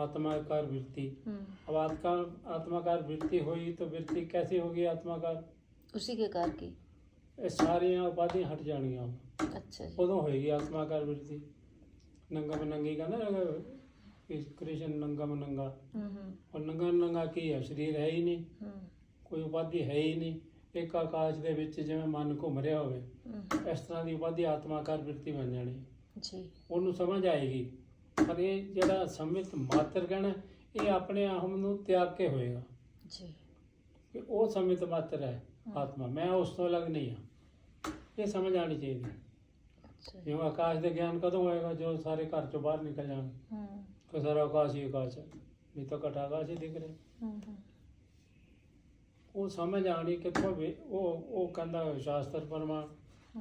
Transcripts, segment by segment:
आत्माकार वृत्ति। अब आत्माकार वृत्ति हुई तो वृत्ति कैसी होगी आत्माकार? उसी के कार की ये सारियां उपाधियां हट जानियां। अच्छा जी। उदों होएगी आत्माकार वृत्ति। नंगा में नंगी का ना कृष्ण नंगा में नंगा, और नंगा नंगा की है, शरीर है ही नहीं, कोई उपाधि है ही नहीं। एक आकाश ਦੇ ਵਿੱਚ ਜਿਵੇਂ ਮਨ ਘੁੰਮ ਰਿਹਾ ਹੋਵੇ, ਇਸ ਤਰ੍ਹਾਂ ਦੀ ਉਪਾਧੀ ਆਤਮਾਕਾਰ ਵ੍ਰਿਤੀ ਬਣ ਜਾਣੀ ਜੀ। ਉਹਨੂੰ ਸਮਝ ਆਏਗੀ। ਪਰ ਇਹ ਜਿਹੜਾ ਸੰਮਿਤ ਮਾਤਰ ਕਹਿਣਾ, ਇਹ ਆਪਣੇ ਅਹਮ ਨੂੰ ਤਿਆਗ ਕੇ ਹੋਏਗਾ ਜੀ, ਕਿ ਉਹ ਸੰਮਿਤ ਮਾਤਰ ਹੈ ਆਤਮਾ, ਮੈਂ ਉਸ ਤੋਂ ਅਲੱਗ ਨਹੀਂ ਹਾਂ। ਇਹ ਸਮਝ ਆਣੀ ਚਾਹੀਦੀ। ਜਿਵੇਂ ਆਕਾਸ਼ ਦੇ ਗਿਆਨ ਕਦੋਂ ਹੋਏਗਾ? ਜੋ ਸਾਰੇ ਘਰ ਚੋਂ ਬਾਹਰ ਨਿਕਲ ਜਾਣ ਕਿ ਸਾਰਾ ਆਕਾਸ਼ ਹੀ ਆਕਾਸ਼ ਹੈ, ਨਹੀਂ ਤਾਂ ਘਟਾ ਆਕਾਸ਼ ਹੀ ਦਿਖ ਰਿਹਾ। ਉਹ ਸਮਝ ਆਣੀ ਕਿੱਥੋਂ ਵੀ? ਉਹ ਕਹਿੰਦਾ ਸ਼ਾਸਤਰ ਪ੍ਰਮਾਣ,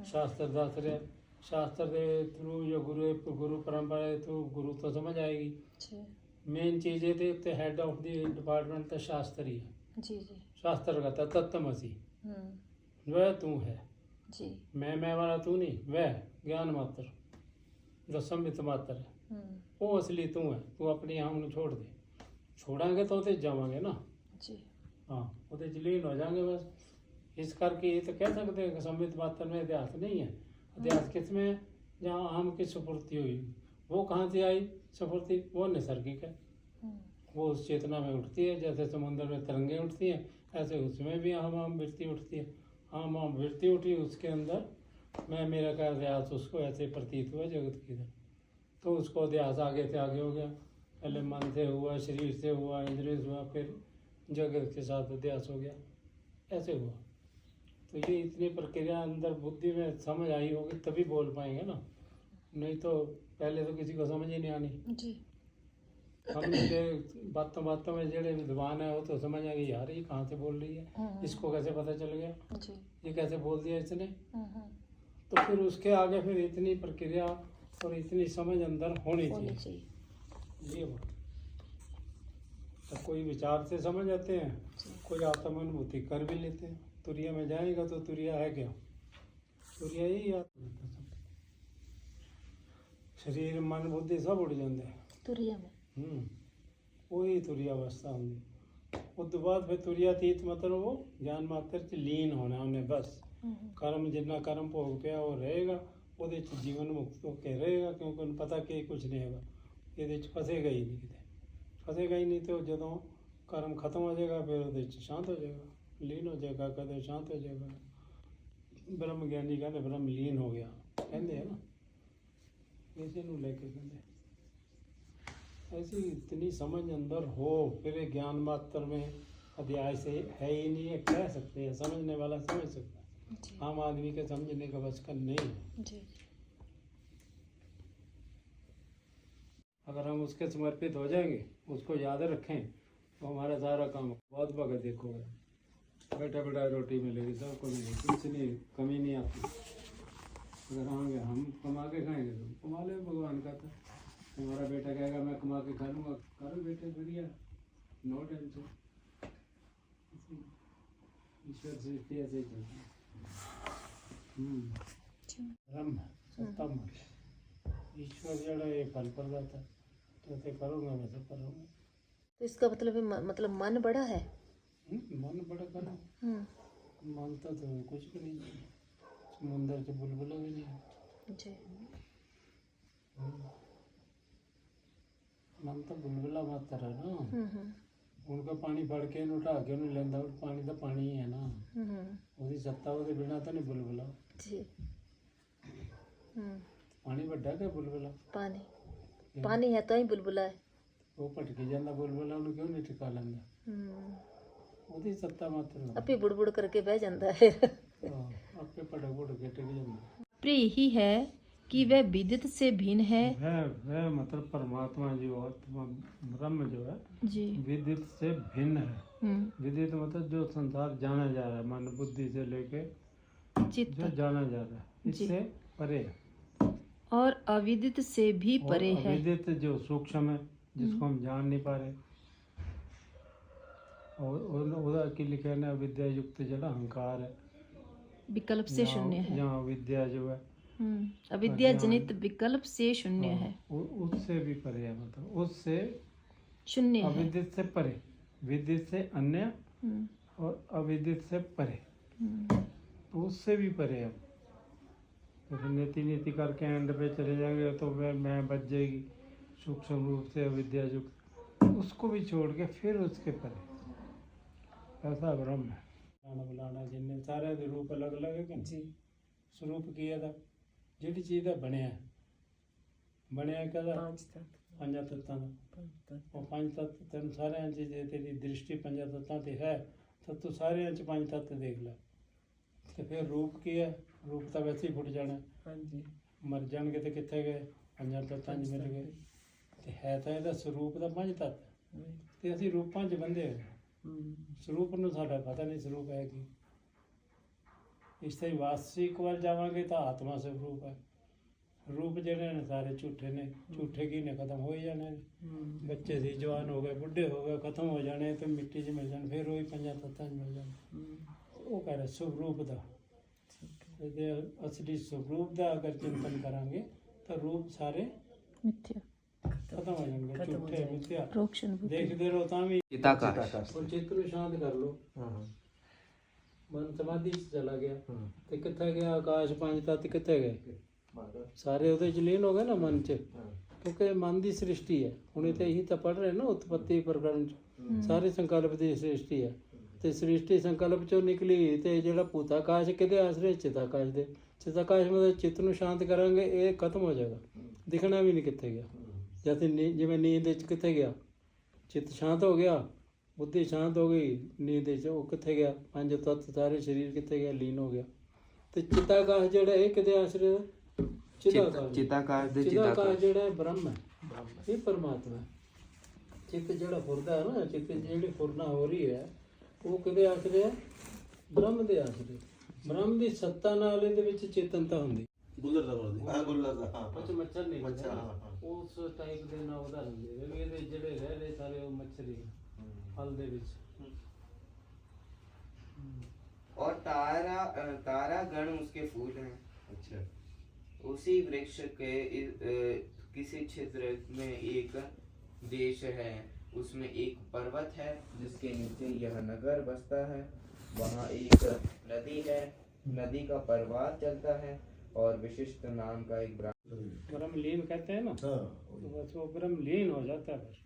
ਸ਼ਾਸਤਰ ਦੱਸ ਰਿਹਾ, ਸ਼ਾਸਤਰ ਦੇ ਥਰੂ ਜੋ ਗੁਰੂ ਪਰੰਪਰਾ ਦੇ ਥਰੂ ਗੁਰੂ ਤੋਂ ਸਮਝ ਆਏਗੀ। ਮੇਨ ਚੀਜ਼ ਇਹਦੇ ਉੱਤੇ ਹੈਡ ਆਫ ਦੀ डिपार्टमेंट तो शास्त्र ही है जी जी। शास्त्र कहता तत्तमसि, वह तू है जी, मैं वाला तू नहीं, वह ज्ञान मात्र जो संबित मात्र है, वो असली तू है। तू अपनी हम छोड़ दे, छोड़ांगे तो उसे जावांगे ना जी। हाँ, उसे लीन हो जाएंगे बस। इस करके ये तो कह सकते हैं कि संबित मात्र में अध्यास नहीं है। अध्यास किस में है? जहाँ आम की सुपुर्ति हुई, वो कहाँ से आई सुपुर्ति? वो नैसर्गिक है, वो उस चेतना में उठती है। जैसे समुद्र में तरंगें उठती हैं, ऐसे उसमें भी आम वृत्ति उठती है। आम वृत्ति उठी, उसके अंदर मैं मेरा का अध्यास उसको ऐसे प्रतीत हुआ जगत की तरह, तो उसको अध्यास आगे से आगे हो गया। पहले मन से हुआ, शरीर से हुआ, इंद्रिय से हुआ, फिर जगत के साथ अध्यास हो गया, ऐसे हुआ। तो ये इतनी प्रक्रिया अंदर बुद्धि में समझ आई होगी तभी बोल पाएंगे ना, नहीं तो पहले तो किसी को समझ ही नहीं आनी जी। हम बातों में जेड़े विद्वान है वो तो समझ आ गई, यार ये कहाँ से बोल रही है, इसको कैसे पता चल गया जी, ये कैसे बोल दिया इसने। तो फिर उसके आगे फिर इतनी प्रक्रिया और इतनी समझ अंदर होनी चाहिए। ये बात तो कोई विचार से समझ आते हैं, कोई आत्म अनुभूति कर भी लेते हैं। तुरिया में जाएगा तो तुरिया है क्या? तुरिया यही आत्मा, शरीर मन बुद्धि सब उड़ जाते हैं तुरिया में। वही तुरिया अवस्था होंगी। उस बाद फिर तुरियातीत मतलब वो ज्ञान मात्र च लीन होना उन्हें बस। कर्म जिन्ना कर्म भोग पिया वो रहेगा, ਉਹਦੇ ਚ जीवन मुक्त होकर रहेगा, क्योंकि उन्हें पता कि कुछ नहीं होगा, ये फसेगा ही नहीं, कितने फसेगा ही नहीं। तो जो कर्म खत्म हो जाएगा फिर वो शांत हो जाएगा, लीन हो जाएगा, कदे शांत हो जाएगा। ब्रह्म ज्ञानी कहते ब्रह्म लीन हो गया कहते हैं ना, इसी ਨੂੰ लेके कहते ऐसी इतनी समझ अंदर हो, फिर ज्ञान मात्र में अध्याय से है ही नहीं है, कह सकते हैं। समझने वाला समझ सकता है, आम आदमी के समझने का बस का नहीं है जी। अगर हम उसके समर्पित हो जाएंगे, उसको याद रखें, तो हमारा सारा काम बहुत भगत देखोगे, बैठा बैठा रोटी मिलेगी, सबको मिलेगी, कुछ नहीं कमी नहीं आती। अगर आएंगे हम कमा के खाएंगे तो कमा ले, भगवान का था। हमारा बेटा कहेगा मैं कमा के खा लूँगा, करो बेटे बढ़िया, नो टेंशन। ईश्वर सृष्टि ऐसे ही चलती है। ब्रह्म सत्ता ईश्वर जड़ा ये फल प्रदाता, तो ऐसे करूँगा वैसे करूँगा। तो इसका मतलब मन बड़ा है। मन बड़ा करो, मानता तो कुछ भी नहीं, समुंदर से बुलबुला भी नहीं जी। मन तो बुलबुला मात्र है ना, उनका पानी फड़ के उठा के उन्हें लेंदा, पानी तो पानी ही है ना, उसकी सत्ता के बिना तो नहीं बुलबुला जी। पानी बड़ा क्या बुलबुला? पानी है तो ही बुलबुला है। वो भटकी जाता बुलबुला, उन्हें क्यों नहीं टिका लेंदा, ਉਹਦੀ सत्ता मात्र अपी बुड़ करके बह जाता है, आपे पटक पुट के टिक जाता। प्रिय ही है कि वह विदित से भिन्न है। वह मतलब परमात्मा जो आत्मा ब्रह्म जो है जी, विदित से भिन्न है। विदित मतलब जो संसार जाना जा रहा है, मन बुद्धि से लेके जो जाना जा रहा है, इससे परे है। और अविदित से भी परे है। अविदित जो सूक्ष्म है, जिसको हम जान नहीं पा रहे, और की लिखे ना विद्या युक्त जड़ा अहंकार है, विकल्प से शून्य है। यहाँ विद्या जो है अविद्या जनित विकल्प से शून्य है, उससे भी परे है। मतलब उससे शून्य है। अविदित से परे, विदित से अन्य और अविदित से परे, तो उससे भी परे है। जैसे नीति नीति करके एंड पे चले जाएंगे तो मैं बच जाएगी सूक्ष्म रूप से अविद्या युक्त, उसको भी छोड़ के फिर उसके परे ऐसा ब्रह्म है। बुलाना बुलाना जिन्हें सारे दे रूप अलग अलग है कि स्वरूप किया था जिहड़ी चीज़ का बनया कहदा पंजा तत्तां दा, वो पंज तत्त तेन सारिਆਂ 'ਚ जे तेरी दृष्टि पंजा तत्तां ते है तो तू सारिਆਂ 'ਚ पंज तत्त देख लै। तो फिर रूप की है, रूप तो वैसे ही फुट जाना, मर जाएंगे तो कितने गए, पंजा तत्तां 'ਚ मिल गए। तो है तो ਇਹਦਾ स्वरूप ਦਾ पंज तत्त, ਤੇ ਅਸੀਂ ਰੂਪਾਂ 'ਚ ਬੰਦੇ ਹੋਏ, स्वरूप ਨੂੰ ਸਾਡਾ ਪਤਾ ਨਹੀਂ स्वरूप है कि। ਇਸ ਤਰ੍ਹਾਂ ਵਾਸਤਵਿਕ ਵੱਲ ਜਾਵਾਂਗੇ ਤਾਂ ਆਤਮਾ स्वरूप है। रूप ਜਿਹੜੇ ਨੇ ਸਾਰੇ ਝੂਠੇ ਨੇ, ਝੂਠੇ ਕੀ ਨੇ ਖਤਮ ਹੋ ਹੀ ਜਾਣੇ ਨੇ। ਬੱਚੇ ਸੀ ਜਵਾਨ ਹੋ ਗਏ ਬੁੱਢੇ ਹੋ ਗਏ ਖਤਮ ਹੋ ਜਾਣੇ ਤੇ ਮਿੱਟੀ 'ਚ ਮਿਲ ਜਾਣ, ਫਿਰ ਉਹੀ ਪੰਜਾਂ ਤੱਤਾਂ 'ਚ ਮਿਲ ਜਾਣ। ਉਹ ਕਹਿ ਰਿਹਾ स्वरूप ਦਾ, ਇਹਦੇ ਅਸਲੀ स्वरूप ਦਾ ਅਗਰ ਚਿੰਤਨ ਕਰਾਂਗੇ ਤਾਂ रूप ਸਾਰੇ मिथ्या ਖਤਮ ਹੋ ਜਾਣਗੇ, ਝੂਠੇ ਮਿੱਥਿਆ प्रोक्षण बुद्धि। ਦੇਖਦੇ ਰਹੋ ਤਾਂ ਵੀ। चिताकाश ਹੁਣ ਚਿੱਤ ਨੂੰ ਸ਼ਾਂਤ ਕਰ ਲਓ, ਮਨ ਸਮਾਧੀ 'ਚ ਚਲਾ ਗਿਆ ਤੇ ਕਿੱਥੇ ਗਿਆ ਆਕਾਸ਼ ਪੰਜ ਤੱਤ ਕਿੱਥੇ ਗਏ, ਸਾਰੇ ਉਹਦੇ 'ਚ ਲੀਨ ਹੋ ਗਏ ਨਾ ਮਨ 'ਚ, ਕਿਉਂਕਿ ਮਨ ਦੀ ਸ੍ਰਿਸ਼ਟੀ ਹੈ। ਹੁਣ ਇਹ ਤਾਂ ਇਹੀ ਤਾਂ ਪੜ੍ਹ ਰਹੇ ਨਾ ਉਤਪत्ति ਪ੍ਰਕਰਣ 'ਚ, ਸਾਰੇ ਸੰਕਲਪ ਦੀ ਸ੍ਰਿਸ਼ਟੀ ਹੈ ਤੇ ਸ੍ਰਿਸ਼ਟੀ ਸੰਕਲਪ 'ਚੋਂ ਨਿਕਲੀ ਤੇ ਜਿਹੜਾ ਭੂਤਾਕਾਸ਼ ਕਿਹਦੇ ਆਸਰੇ, ਚਿਤਾਕਾਸ਼ ਦੇ। ਚਿਤਾਕਾਸ਼ ਮਤਲਬ ਚਿੱਤ ਨੂੰ ਸ਼ਾਂਤ ਕਰਾਂਗੇ ਇਹ ਖਤਮ ਹੋ ਜਾਏਗਾ, ਦਿਖਣਾ ਵੀ ਨਹੀਂ ਕਿੱਥੇ ਗਿਆ। ਜਦ ਜਿਵੇਂ ਨੀਂਦ 'ਚ ਕਿੱਥੇ ਗਿਆ, ਚਿੱਤ ਸ਼ਾਂਤ ਹੋ ਗਿਆ, ਬੁੱਧੀ ਸ਼ਾਂਤ ਹੋ ਗਈ, ਨੀਂਦ 'ਚ ਉਹ ਕਿੱਥੇ ਗਿਆ, ਪੰਜ ਤੱਤ ਸਾਰੇ ਸਰੀਰ ਕਿੱਥੇ ਗਿਆ, ਲੀਨ ਹੋ ਗਿਆ। ਤੇ ਚਿਤਾਕਾਸ਼ ਜਿਹੜਾ ਇਹ ਕਿਹਦੇ ਆਸਰੇ, चिताकाश ਜਿਹੜਾ ਹੈ ਬ੍ਰਹਮ ਹੈ, ਇਹ ਪਰਮਾਤਮਾ ਹੈ। ਚਿੱਤ ਜਿਹੜਾ ਫੁਰਦਾ ਹੈ ਨਾ, ਚਿੱਤ ਜਿਹੜੀ ਫੁਰਨਾ ਹੋ ਰਹੀ ਹੈ ਉਹ ਕਿਹਦੇ ਆਸਰੇ ਹੈ, ਬ੍ਰਹਮ ਦੇ ਆਸਰੇ। ਬ੍ਰਹਮ ਦੀ ਸੱਤਾ ਨਾਲ ਇਹਦੇ ਵਿੱਚ ਚੇਤਨਤਾ ਹੁੰਦੀ। ਗੁੱਲਰ ਦਾ ਬੋਲਦੇ ਹਾਂ, ਗੁੱਲਰ ਦਾ ਹਾਂ, ਅੱਛਾ ਮੱਛਰ ਨਹੀਂ, ਮੱਛਰ ਹਾਂ, ਉਸ ਟਾਈਪ ਦੇ ਨਾਲ ਉਦਾਹਰਨ ਦੇ ਰਹੇ ਵੀ ਇਹਦੇ ਜਿਹੜੇ ਰਹਿ ਰਹੇ ਸਾਰੇ ਉਹ ਮੱਛਰੀ ਫਲ ਦੇ ਵਿੱਚ। और तारा गण उसके फूल हैं। अच्छा उसी वृक्ष के किसी क्षेत्र में एक देश है, उसमें एक पर्वत है जिसके नीचे यह नगर बसता है। वहाँ एक नदी है, नदी का प्रवाह चलता है और विशिष्ट नाम का एक ब्रह्मलीन कहते हैं ना, हाँ, तो बस वो ब्रह्मलीन हो जाता है। बस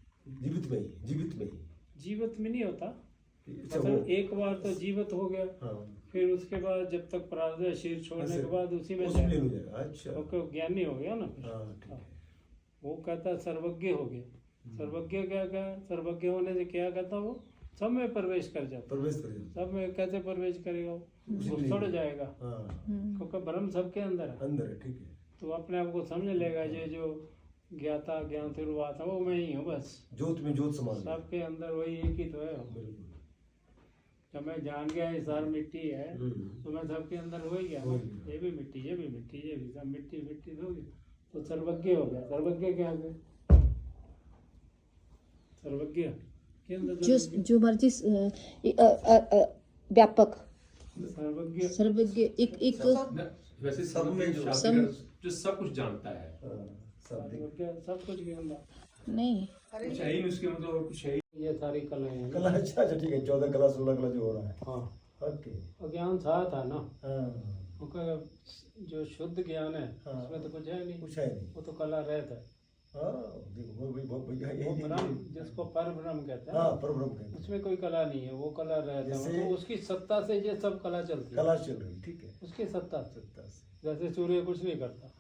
जीवित में ही, जीवित में ही। जीवित में नहीं होता, अच्छा, मतलब वो- एक बार तो जीवित हो गया, हाँ, फिर उसके बाद जब तक प्रारब्ध है, शरीर छोड़ने ऐसे के बाद उसी में उसमें जाएगा। हो जाएगा। अच्छा तो ज्ञानी हो गया ना फिर। हाँ, ठीक है। वो कहता है सर्वज्ञ हो गया। सर्वज्ञ क्या क्या, सर्वज्ञ होने से क्या कहता वो, सब में प्रवेश कर जाता। प्रवेश कर जाता। सब में कैसे प्रवेश करेगा वो में। छोड़ जाएगा, हाँ, क्योंकि ब्रह्म सबके अंदर है। अंदर है, ठीक है। तो अपने आप को समझ लेगा, ये जो ज्ञाता ज्ञान शुरुआत है वो मैं ही हूँ बस, ज्योत में ज्योत समान है। सबके अंदर वही एक ही तो है। बिल्कुल। जब मैं जान गया ये सारी मिट्टी है तो मैं सबके अंदर हो ही गया हो ना। ही गया। ये भी मिट्टी, ये भी मिट्टी, ये भी सब मिट्टी मिट्टी हो गई, तो सर्वज्ञ हो गया। सर्वज्ञ क्या हो गया, सर्वज्ञ के अंदर जो सर्वज्ञ। जो मर्जी व्यापक सर्वज्ञ सर्वज्ञ एक वैसे सब में जो जो सब कुछ जानता है, हाँ, सब देख। सर्वज्ञ सब कुछ के अंदर नहीं, कुछ है ही नहीं उसके, मतलब और कुछ है ही ये सारी कलाएं हैं। कला अच्छा अच्छा, ठीक है। 14 कला 16 कला जो हो रहा है। हाँ, ओके। अज्ञान था ना, हाँ, क्योंकि जो शुद्ध ज्ञान है हाँ। उसमें तो कुछ है नहीं, कुछ है नहीं। वो तो कला रहता है। हाँ, देखो वो भी बहुत बढ़िया वो है। ब्रह्म जिसको पर ब्रह्म कहते हैं, हाँ, परब्रह्म कहते हैं। उसमें कोई कला नहीं है, वो कला रहता है। जैसे- तो उसकी सत्ता से ये सब कला चलती है, कला चल रही, ठीक है। उसकी सत्ता से। सत्ता से। जैसे सूर्य कुछ नहीं करता,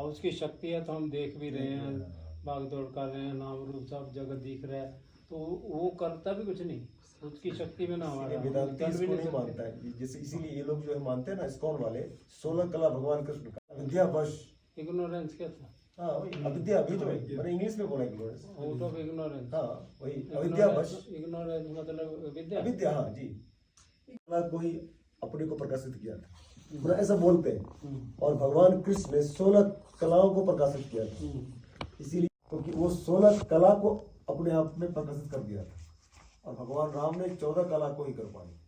और उसकी शक्ति है तो हम देख भी रहे हैं, भाग दौड़ कर रहे हैं, नाम रूप सब जगत दिख रहा है, तो वो करता भी कुछ नहीं, उसकी शक्ति में ना हमारा ये हम वेदांती कर भी इसको नहीं नहीं सकते। मानता है। जैसे इसीलिए ये लोग जो है मानते हैं ना, इस्कॉन वाले 16 कला भगवान कृष्ण का विद्यावश। इग्नोरेंस क्या था, हाँ, वही अविद्या भी जो है, मैंने इंग्लिश में बोला इग्नोरेंस। Out of ignorance. हाँ, वही अविद्यावश। इग्नोरेंस मतलब विद्या। अविद्या, हाँ जी। कला को ही अपने को प्रकाशित किया था, मतलब ऐसा बोलते हैं। और भगवान कृष्ण ने 16 कलाओं को प्रकाशित किया था, इसीलिए क्योंकि वो 16 कला को अपने आप में प्रकाशित कर दिया था, और भगवान राम ने 14 कला को ही कर पाए।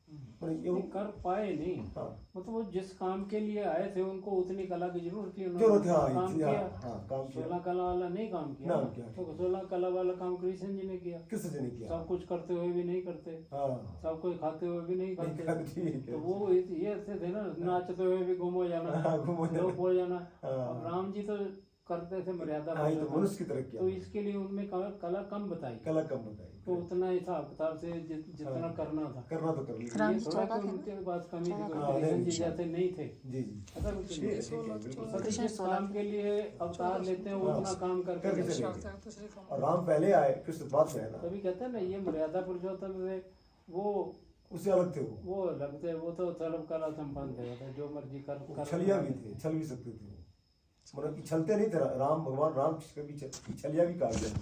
ये ये कर पाए नहीं, हाँ मतलब वो जिस काम के लिए आए थे उनको उतनी कला की जरूरत थी, जरूरत है, उन्होंने हाँ, काम हाँ, किया। हाँ, काम किया। 16 कला वाला नहीं काम किया ना ना, किया। तो 16 कला वाला काम कृष्ण जी ने किया। किस ने किया? सब कुछ करते हुए भी नहीं करते, हाँ सब कुछ खाते हुए भी नहीं खाते, ठीक है। तो वो ये ऐसे थे ना, नाचते हुए भी गुम हो जाना, हाँ, गुम हो जाना। लोप हो जाना। हाँ। अब राम जी तो करते थे मर्यादा हाँ, ये तो पुरुषोत्तम, मनुष्य की तरह किया। तो इसके लिए उनमें कला कम बताई, कला कम बताई, तो उतना हिसाब किताब से जितना करना था, करना तो कर लिया। ये थोड़ा कि उनके पास कमी थी, कोई हाँ, कृष्ण नहीं, जी जैसे नहीं थे। जी जी ऐसा कुछ ठीक नहीं है, है। ठीक है, बिल्कुल। सभी जिस काम के लिए अवतार लेते हैं वो हाँ, उतना काम करके करके जाते चले हैं। गए। और राम पहले आए, कृष्ण बाद में है ना, तभी कहते हैं ना, ये मर्यादा पुरुषोत्तम थे, वो उससे अलग थे वो। लगते, वो तो सर्व कला संपन्न थे, मतलब जो मर्जी कर छलिया भी थे, छल भी सकते थे, मतलब कि छलते नहीं थे। राम भगवान राम कभी छलिया भी काट गए,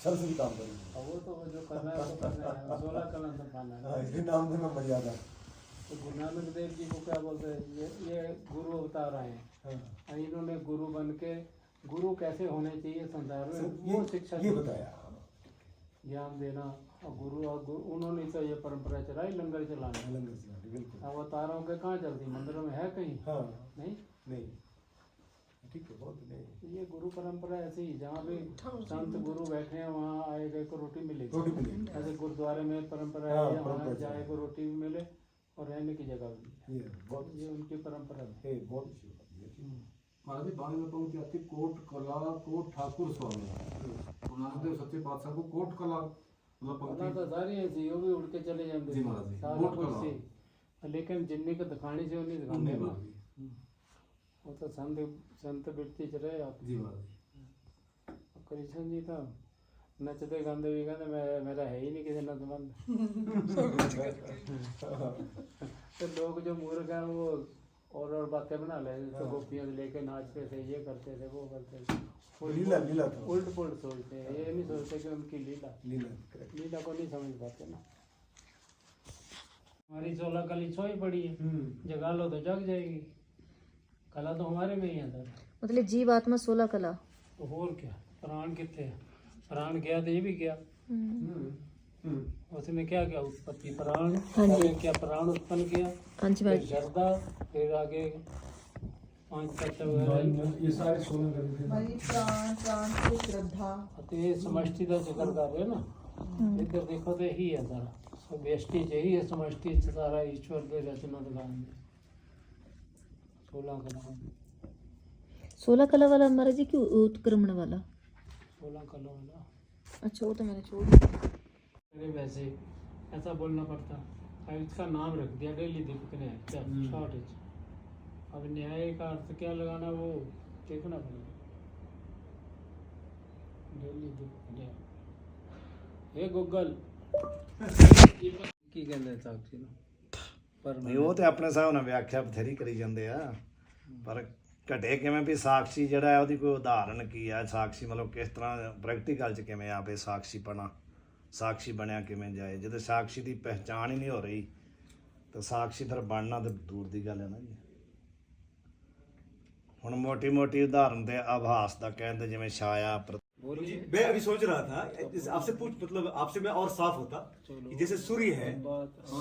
छल से भी काम करेंगे। अब वो तो जो करना है तो करना है, 16 कला संपन्न है। हाँ, इसलिए नाम देना मर्यादा। तो गुरु नानक देव जी को क्या बोलते हैं, ये गुरु अवतार आए हैं, हाँ, और इन्होंने गुरु बन के गुरु कैसे होने चाहिए संसार में वो शिक्षा ये दी, बताया। ज्ञान देना। और गुरु उन्होंने तो ये परंपरा चलाई, लंगर चलाना। लंगर चलाने, बिल्कुल। अवतारों के कहाँ चलती, मंदिरों में है कहीं? हाँ नहीं। नहीं, ठीक है, बहुत नहीं। ये गुरु परंपरा ऐसी ही, जहाँ भी संत गुरु बैठे हैं वहाँ आए गए को रोटी मिलेगी। रोटी मिलेगी। ऐसे गुरुद्वारे में परंपरा है, हाँ, यहाँ परंपरा जाए को रोटी भी मिले और रहने की जगह भी मिले। ये बहुत ये उनकी परंपरा है। ये बहुत अच्छी बात है। महाराज जी बाद में पंक्ति आती है, कोट कला कोट ठाकुर स्वामी। गुरु नानक देव सच्चे पातशाह को कोट कला मतलब कला पंक्ति तो सारी ऐसी, वो भी उड़ के चले जाते जी महाराज जी, सारा वोट कुछ कला। से, लेकिन जिन्नी को दिखानी से उन्हीं दिखाने उन्हें ना। महाराज जी। वो तो संत बिरती च रहे आप। जी महाराज जी। कृष्ण जी तो नचते गाते भी कहते मेरा है ही नहीं किसी न संबंध। तो लोग जो मूर्ख हैं वो और बातें बना ले, तो गोपियों से लेके नाचते थे, ये करते थे, वो करते थे, लीला लीला था। उल्ट पुल्ट सोचते हैं, ये नहीं सोचते कि उनकी लीला लीला correct। लीला को नहीं समझ पाते ना। हमारी 16 कली सोई पड़ी है, जगा लो तो जग जाएगी। कला तो हमारे में ही अंदर है। मतलब जीव आत्मा 16 कला। तो और क्या, प्राण कितने हैं? प्राण गया तो ये भी गया। उसमें क्या क्या उत्पत्ति, प्राण, हाँ जी। पहले क्या प्राण उत्पन्न किया, हाँ जी फिर भाई। गर्दा, फिर आगे 5 तत्व वगैरह। ये सारे 16 ग्रंथ थे। भाई प्राण प्राण से श्रद्धा तो ये समष्टि का जिक्र कर रहे हैं ना, इधर देखो तो यही है सारा, सब व्यष्टि यही है, समष्टि सारा ईश्वर के रचना दिखाने में। 16 कला 16 कला वाला महाराज जी, क्यों उत्क्रमण वाला? 16 कला वाला अच्छा, वो तो मैंने छोड़ दिया। अरे वैसे ऐसा बोलना पड़ता, अब इसका नाम रख दिया डेली दीपक ने, क्या शॉर्टेज। अब न्याय का अर्थ क्या लगाना वो देखना पड़ेगा। डेली दीपक न्याय, हे गूगल ਕੀ ਕਹਿੰਦੇ ਸਾਖੀ ਨੂੰ? ਪਰ ਨਹੀਂ ਉਹ ਤੇ ਆਪਣੇ ਹਿਸਾਬ ਨਾਲ ਵਿਆਖਿਆ ਬਥੇਰੀ ਕਰੀ ਜਾਂਦੇ ਆ, ਪਰ ਘਟੇ ਕਿਵੇਂ ਵੀ ਸਾਖੀ ਜਿਹੜਾ ਹੈ ਉਹਦੀ ਕੋਈ ਉਦਾਹਰਨ ਕੀ ਆ? ਸਾਖੀ ਮਤਲਬ ਕਿਸ ਤਰ੍ਹਾਂ ਪ੍ਰੈਕਟੀਕਲ 'ਚ ਕਿਵੇਂ ਆਪੇ ਸਾਖੀ ਬਣਿਆ ਕਿਵੇਂ ਜਾਏ? ਜਦੋਂ ਸਾਖੀ ਦੀ ਪਹਿਚਾਣ ਹੀ ਨਹੀਂ ਹੋ ਰਹੀ ਤਾਂ ਸਾਖੀ ਫਿਰ ਬਣਨਾ ਤਾਂ ਦੂਰ ਦੀ ਗੱਲ ਹੈ ਨਾ ਜੀ। ਹੁਣ ਮੋਟੀ ਮੋਟੀ ਉਦਾਹਰਨ ਤੇ ਆਭਾਸ ਦਾ ਕਹਿੰਦੇ ਜਿਵੇਂ ਛਾਇਆ बोलिए। मैं अभी सोच रहा था आपसे मतलब आपसे मैं और साफ होता कि जैसे सूर्य है,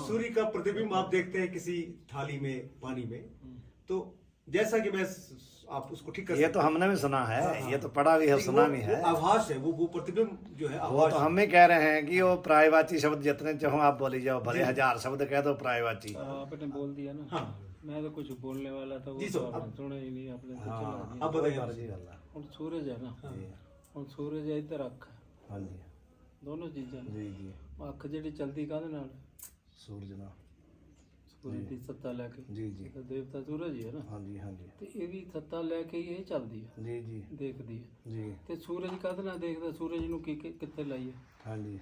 सूर्य का प्रतिबिंब आप देखते हैं किसी थाली में पानी में, तो जैसा कि मैं आप उसको ठीक कर ये तो हमने भी सुना है, ये तो पढ़ा भी है, सुना भी है। वो आभास है, वो प्रतिबिंब जो है वो आभास तो हम भी कह रहे हैं कि वो प्रायवाची शब्द जितने चाहो आप बोली जाओ, भले 1000 शब्द कह दो प्रायवाची। आपने बोल दिया ना। हाँ। मैं तो कुछ बोलने वाला था, वो जी, तो सर, आपने सुना ही नहीं, आपने तो चला हाँ, दिया। अब बताइए आप। मर्जी गल है। ਹੁਣ ਸੂਰਜ ਹੈ ਨਾ, ਹੁਣ ਸੂਰਜ ਹੈ, ਇੱਧਰ ਅੱਖ ਹੈ, हाँ जी ਦੋਨੋਂ ਚੀਜ਼ਾਂ ਨੇ। जी जी, ਅੱਖ ਜਿਹੜੀ ਚਲਦੀ ਕਾਹਦੇ ਨਾਲ? सूरज ना, ਸੂਰਜ ਦੀ ਸੱਤਾ ਲੈ ਕੇ। जी जी, ਤਾਂ ਦੇਵਤਾ ਸੂਰਜ ਹੀ ਹੈ ਨਾ, हाँ जी हाँ जी, ਤੇ ਇਹਦੀ ਸੱਤਾ ਲੈ ਕੇ ਹੀ ਇਹ ਚੱਲਦੀ ਹੈ, जी जी ਦੇਖਦੀ ਹੈ। जी, ਤੇ ਸੂਰਜ ਕਾਹਦੇ ਨਾਲ ਦੇਖਦਾ? ਸੂਰਜ ਨੂੰ ਕਿੱਥੇ ਲਾਈਏ? हाँ जी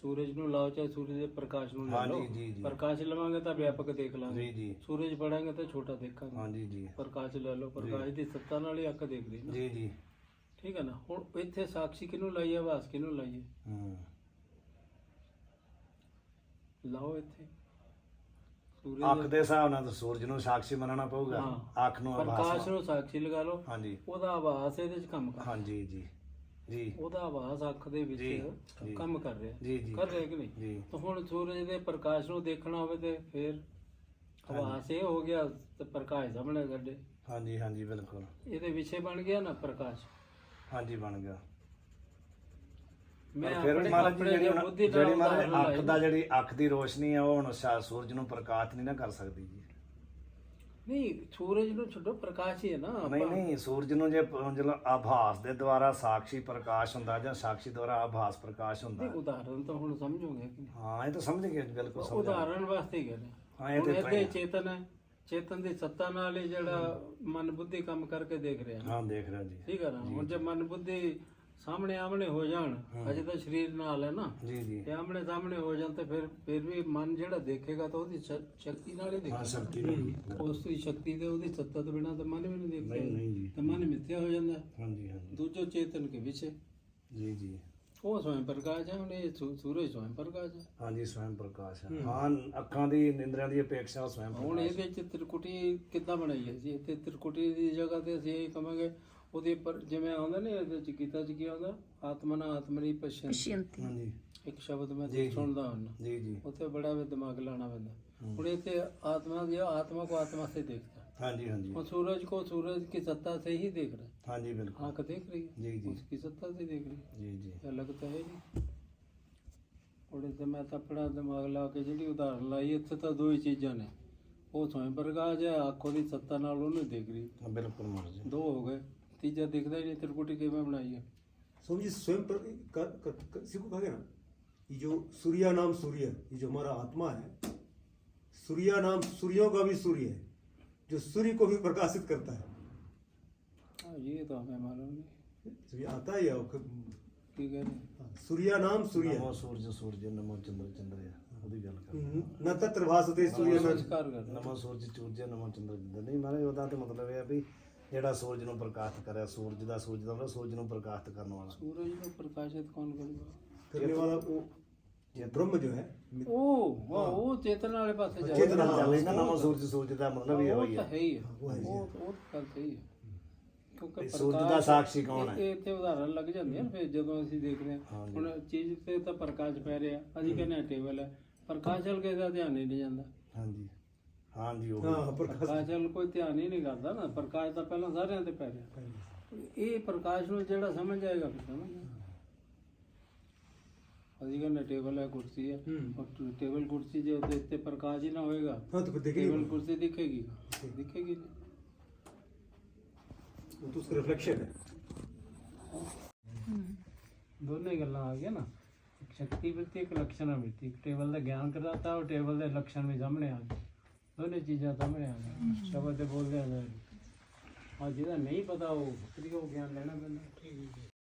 ਸੂਰਜ ਨੂੰ ਲਾਓ ਚਾਹੇ ਸੂਰਜ ਦੇ ਪ੍ਰਕਾਸ਼ ਨੂੰ ਲਾ हाँ ਲਓ। जी जी जी, ਪ੍ਰਕਾਸ਼ ਲਵਾਂਗੇ ਤਾਂ ਵਿਆਪਕ ਦੇਖ ਲਾਂਗੇ, जी जी, ਸੂਰਜ ਪੜਾਂਗੇ ਤਾਂ ਛੋਟਾ ਦੇਖਾਂਗੇ। हाँ जी जी, ਪ੍ਰਕਾਸ਼ ਲੈ ਲਓ, ਪ੍ਰਕਾਸ਼ ਦੀ ਸੱਤਾ ਨਾਲ ਹੀ ਅੱਖ ਦੇਖਦੀ ਨਾ, जी जी, ਠੀਕ ਹੈ ਨਾ। ਹੁਣ ਇੱਥੇ ਸਾਖੀ ਕਿਹਨੂੰ ਲਾਈਏ, ਆਵਾਜ਼ ਕਿਹਨੂੰ ਲਾਈਏ? ਲਾਓ ਇੱਥੇ ਸੂਰਜ ਅੱਖ ਦੇ ਹਿਸਾਬ ਨਾਲ ਤਾਂ ਸੂਰਜ ਨੂੰ ਸਾਖੀ ਮੰਨਣਾ ਪਊਗਾ, ਹਾਂ। ਅੱਖ ਨੂੰ ਪ੍ਰਕਾਸ਼ ਆਭਾਸ। ਨੂੰ ਸਾਖੀ ਲਗਾ ਲਓ, हाँ जी ਉਹਦਾ ਆਵਾਜ਼ ਇਹਦੇ ਚ ਕੰਮ ਕਰ। हाँ जी जी ਜੀ ਉਹਦਾ ਆਵਾਜ਼ ਅੱਖ ਦੇ ਵਿੱਚ ਜੀ, ਜੀ। ਕੰਮ ਕਰ ਰਿਹਾ ਜੀ ਜੀ ਕਰ ਰਿਹਾ ਕਿ ਨਹੀਂ? ਜੀ ਤਾਂ ਹੁਣ ਸੂਰਜ ਦੇ ਪ੍ਰਕਾਸ਼ ਨੂੰ ਦੇਖਣਾ ਹੋਵੇ ਤੇ ਫਿਰ ਆਵਾਜ਼ ਇਹ ਹੋ ਗਿਆ ਤੇ ਪ੍ਰਕਾਸ਼ ਸਾਹਮਣੇ ਸਾਡੇ ਹਾਂਜੀ ਹਾਂਜੀ ਬਿਲਕੁਲ ਇਹਦੇ ਵਿਸ਼ੇ ਬਣ ਗਿਆ ਨਾ ਪ੍ਰਕਾਸ਼। ਹਾਂਜੀ ਬਣ ਗਿਆ। ਮੈਂ ਪਰ ਫਿਰ ਆਪਣੇ ਮਹਾਰਾਜ ਜੀ ਆਪਣੇ ਜਿਹੜੀ ਹੁਣ- ਬੁੱਧੀ ਨਾਲ ਜਿਹੜੀ ਮਹਾਰਾਜ ਉਦਾਹਰਨ ਲਾਈ ਅੱਖ ਦਾ ਜਿਹੜੀ ਅੱਖ ਦੀ ਰੋਸ਼ਨੀ ਹੈ ਉਹ ਹੁਣ ਸੂਰਜ ਨੂੰ ਪ੍ਰਕਾਸ਼ ਨਹੀਂ ਨਾ ਕਰ ਸਕਦੀ ਜੀ। ਨਹੀਂ ਸੂਰਜ ਨੂੰ ਛੱਡੋ ਪ੍ਰਕਾਸ਼ ਹੀ ਹੈ ਨਾ ਨਹੀਂ ਆਪਾਂ- ਨਹੀਂ ਸੂਰਜ ਨੂੰ ਜੇ ਜਦੋਂ ਆਭਾਸ ਦੇ ਦੁਆਰਾ ਸਾਖੀ ਪ੍ਰਕਾਸ਼ ਹੁੰਦਾ ਜਾਂ ਸਾਖੀ ਦੁਆਰਾ ਆਭਾਸ ਪ੍ਰਕਾਸ਼ ਹੁੰਦਾ ਨਹੀਂ, ਉਦਾਹਰਨ ਤਾਂ ਹੁਣ ਸਮਝੋਗੇ ਕਿ ਨਹੀਂ? ਹਾਂ ਇਹ ਤਾਂ ਸਮਝ ਗਏ ਬਿਲਕੁਲ ਸਮਝ ਗਿਆ। ਉਦਾਹਰਨ ਵਾਸਤੇ ਹੀ ਕਹਿੰਦੇ ਹਾਂ, ਇਹ ਹੁਣ ਤੇ ਇਹਦੇ ਤਾਂ- ਚੇਤਨ ਹੈ, ਚੇਤਨ ਦੀ ਸੱਤਾ ਨਾਲ ਹੀ ਜਿਹੜਾ ਮਨ ਬੁੱਧੀ ਕੰਮ ਕਰਕੇ ਦੇਖ ਰਿਹਾ ਹਾਂ ਦੇਖ ਰਿਹਾ ਜੀ। ਠੀਕ ਹੈ ਨਾ। ਹੁਣ ਜੇ ਮਨ ਬੁੱਧੀ ਸਾਹਮਣੇ ਆਮਣੇ ਹੋ ਜਾਣ, ਅਜੇ ਤਾਂ ਸਰੀਰ ਨਾਲ ਹੈ ਨਾ, ਜੀ ਜੀ ਤੇ ਆਮਣੇ ਸਾਹਮਣੇ ਹੋ ਜਾਣ ਤੇ ਫਿਰ ਵੀ ਮਨ ਜਿਹੜਾ ਦੇਖੇਗਾ ਤਾਂ ਉਹਦੀ ਸ਼ਕਤੀ ਨਾਲ ਹੀ ਹਾਂ ਦੇਖੇਗਾ। ਸ਼ਕਤੀ ਨਹੀਂ ਉਸ ਦੀ ਸ਼ਕਤੀ ਤੇ ਉਹਦੀ ਸੱਤਾ ਤੋਂ ਬਿਨਾਂ ਤਾਂ ਮਨ ਵੀ ਨਹੀਂ ਦੇਖਦਾ। ਨਹੀਂ ਜੀ। ਤਾਂ ਮਨ ਮਿੱਥਿਆ ਹੋ ਜਾਂਦਾ ਹੈ। ਹਾਂਜੀ ਹਾਂਜੀ ਦੂਜੋ ਚੇਤਨ ਕੇ ਵਿਸ਼ੇ ਜੀ ਜੀ ਉਹ ਸਵੈਂ ਪ੍ਰਕਾਸ਼ ਹੈ। ਹੁਣ ਇਹ ਸੂਰਜ ਸਵੈਂ ਪ੍ਰਕਾਸ਼ ਹੈ। ਹਾਂਜੀ ਸਵੈਮ ਪ੍ਰਕਾਸ਼ ਹੈ। ਹਾਂ ਅੱਖਾਂ ਦੀ ਨਿੰਦਰਿਆਂ ਦੀ ਅਪੇਖਾ ਸਵੈਮ ਹੁਣ ਪ੍ਰਕਾਸ਼ ਇਹਦੇ ਚ ਤ੍ਰਿਕੁਟੀ ਕਿੱਦਾਂ ਬਣਾਈ ਹੈ ਜੀ? ਇੱਥੇ ਤ੍ਰਿਕੁਟੀ ਦੀ ਜਗ੍ਹਾ ਤੇ ਅਸੀਂ ਇਹ ਕਹਾਂਗੇ ਉਹਦੇ ਪਰ ਜਿਵੇਂ ਆਉਂਦਾ ਨੇ ਇਹਦੇ ਚ ਗੀਤਾ ਚ ਕੀ ਆਉਂਦਾ, ਆਤਮਨਾ ਆਤਮਨੀ ਪਸ਼ਯੰਤੀ। पश्यन्ति ਹਾਂਜੀ ਇੱਕ ਸ਼ਬਦ ਮੈਂ ਜੀ, ਜੀ। ਸੁਣਦਾ ਹੁੰਦਾ, ਜੀ ਜੀ ਉੱਥੇ ਬੜਾ ਵੀ ਦਿਮਾਗ ਲਾਣਾ ਪੈਂਦਾ। ਹੁਣ ਇੱਥੇ ਆत्मा जो आत्मा को आत्मा से देखता है, ਹਾਂਜੀ ਹਾਂਜੀ और सूरज को सूरज की सत्ता से ही देख रहा है। ਹਾਂਜੀ ਬਿਲਕੁਲ आंख देख रही है, जी, जी। उसकी सत्ता से देख रही है, ਜੀ ਜੀ अलग तो है नहीं। और इसे मैं तो अपना दिमाग ला के जी उदाहरण लाई, इतने तो दो ही चीज़ा ने, वो स्वयं प्रकाश है, आंखों की सत्ता नाल उन्हें देख रही, ਹਾਂ, ਬਿਲकुल महाराज जी। दो हो गए, तीजा दिखता ही नहीं। त्रिकुटी किवें बनाई है? स्वामी जी स्वयं किसी को कहा गया ना, ये जो सूर्या नाम सूर्य, ये जो हमारा आत्मा है, सूर्या नाम सूर्यों का भी सूर्य है, जो सूर्य को भी प्रकाशित करता है। हाँ, ये तो हमें मालूम नहीं जब ये आता है या की कह रहे हैं। सूर्या नाम सूर्य ਨਮੋ ਸੂਰਜ ਸੂਰਜ ਨਮੋ ਚੰਦਰ ਚੰਦਰਿਆ ਉਹਦੀ ਗੱਲ ਕਰ न तत्र भासते सूर्य न नमस्कार कर रहे हैं। ਨਮੋ ਸੂਰਜ ਸੂਰਜ ਨਮੋ ਚੰਦਰ ਚੰਦਰ ਨਹੀਂ ਮਾਰੇ ਉਹਦਾ ਤੇ ਮਤਲਬ ਇਹ ਆ ਵੀ ਜਿਹੜਾ ਸੂਰਜ ਨੂੰ ਪ੍ਰਕਾਸ਼ਿਤ ਕਰਿਆ, ਸੂਰਜ ਦਾ ਮਤਲਬ ਸੂਰਜ ਨੂੰ ਪ੍ਰਕਾਸ਼ਿਤ ਕਰਨ ਵਾਲਾ। सूरज को प्रकाशित कौन करेगा? करने वाला वो ब्रह्म जो है, ਉਹ ਚੇਤਨ ਵਾਲੇ ਪਾਸੇ ਜਾ चेतना ਰਿਹਾ। ਚੱਲ ਨਾ ਨਮੋ ਸੂਰਜ ਸੂਰਜ ਦਾ ਮਤਲਬ ਇਹ ਉਹ ਹੋਈ ਤਾਂ ਹੈ ਹੈ ਹੀ ਹੈ, ਉਹ ਹੈ ਜੀ। ਉਹ ਗੱਲ ਸਹੀ ਹੈ। ਕਿਉਂਕਿ ਸੂਰਜ ਦਾ ਪ੍ਰਕਾਸ਼- ਸਾਕਸ਼ੀ ਕੌਣ ਹੈ? ਇਹ ਇੱਥੇ ਉਦਾਹਰਨ ਲੱਗ ਜਾਂਦੇ ਆ ਫਿਰ ਜਦੋਂ ਅਸੀਂ ਦੇਖਦੇ ਹਾਂ। ਹਾਂਜੀ। ਹੁਣ ਚੀਜ਼ ਤੇ ਤਾਂ ਪ੍ਰਕਾਸ਼ ਪੈ ਰਿਹਾ, ਅਸੀਂ ਕਹਿੰਦੇ ਹਾਂ ਟੇਬਲ ਹੈ, ਪ੍ਰਕਾਸ਼ ਵੱਲ ਕਿਸੇ ਦਾ ਧਿਆਨ ਹੀ ਨਹੀਂ ਜਾਂਦਾ। ਹਾਂਜੀ ਹਾਂਜੀ ਉਹ हाँ प्रकाश ਪ੍ਰਕਾਸ਼ ਵੱਲ ਕੋਈ ਧਿਆਨ ਹੀ ਨਹੀਂ ਕਰਦਾ ਨਾ, ਪ੍ਰਕਾਸ਼ ਤਾਂ ਪਹਿਲਾਂ ਸਾਰਿਆਂ ਤੇ ਪੈ ਰਿਹਾ। ਇਹ ਪ੍ਰਕਾਸ਼ ਨੂੰ ਜਿਹੜਾ ਸਮਝ ਆਏਗਾ ਫਿਰ ਸਮਝ ਆਏਗਾ। ਅਸੀਂ ਕਹਿੰਦੇ ਟੇਬਲ ਹੈ, ਕੁਰਸੀ ਹੈ, और टेबल कुर्सी जो ਉਹਦੇ ਉੱਤੇ ਪ੍ਰਕਾਸ਼ ਹੀ ਨਾ ਹੋਏਗਾ, हाँ तो फिर देखेंगे टेबल कुर्सी दिखेगी दिखेगी नहीं। वो तो उसका रिफ्लेक्शन है। ਦੋਨੇ ਗੱਲਾਂ ਆ ਗਈਆਂ ਨਾ, ਇੱਕ ਸ਼ਕਤੀ ਵ੍ਰਿਤੀ, ਇੱਕ ਲਕਸ਼ਣਾ ਵ੍ਰਿਤੀ। ਇੱਕ ਟੇਬਲ ਦਾ ਗਿਆਨ ਕਰਾਤਾ, ਉਹ ਟੇਬਲ ਦੇ ਲਕਸ਼ਣ ਵੀ ਸਾਹਮਣੇ ਆ ਗਏ, ਦੋਨੇ ਚੀਜ਼ਾਂ ਸਾਹਮਣੇ ਆ ਗਈਆਂ। ਸ਼ਬਦ ਤੇ ਬੋਲਦੇ ਆ, ਜਿਹਦਾ ਨਹੀਂ ਪਤਾ ਉਹ ਫਰੀ ਹੋ ਗਿਆਨ ਲੈਣਾ ਪੈਂਦਾ। ਠੀਕ ਹੈ।